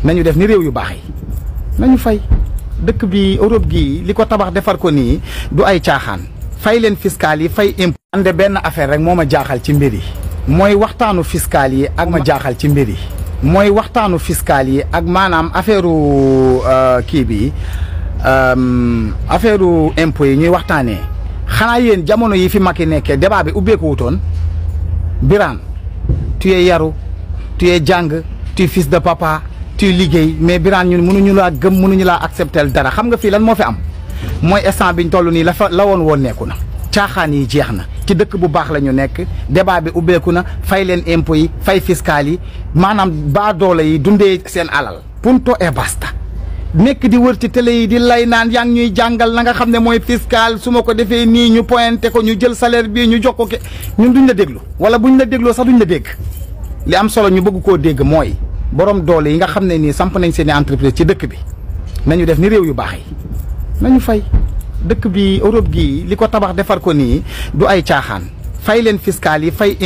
nañu def ni réew yu baax yi nañu fay dëkk bi Europe gii li ko tabax defar ko nii du ay caaxaan fay leen fiscal yi fay impôt. ande benn affaire rek moo ma jaaxal ci mbir yi mooy waxtaanu fiscal yi ak ma jaaxal ci mbir yi mooy waxtaanu fiscal yi ak maanaam affaire kii bi affaire impôt yi ñuy waxtaanee xanaa yéen jamono yi fi Macky nekkee débat bi ubbeeku wutoon Birane tu es yaru tu es jàng tu es fils de papa tu es liggéey mais Birane ñun mënuñu laa gëm mënuñu laa accepter dara xam nga fii lan moo fi am mooy instant biñ toll nii la woon nekku na caaxaan yi jeex na ci dëkk bu baax la ñu nekk débat bi ubbeeku na fay leen impôts yi fay fiscal yi maanaam baa doole yi dundee seen alal punto et basta nekk di wër ci télé yi di lay naan yaa ngi ñuy jàngal na nga xam ne mooy fiscal su ma ko defee nii ñu pointé ko ñu jël salaire bi ñu jox ko ke ñun duñ la déglu wala buñ la dégloo sax duñ la dégg li am solo ñu bëgg koo dégg mooy borom doole yi nga xam ne nii samp nañ seen i entreprise ci dëkk bi nañu def ni réew yu baax yi nañu fay dëkk bi Europe gii li ko tabax defar ko nii du ay caaxaan fay leen fiscal yi fay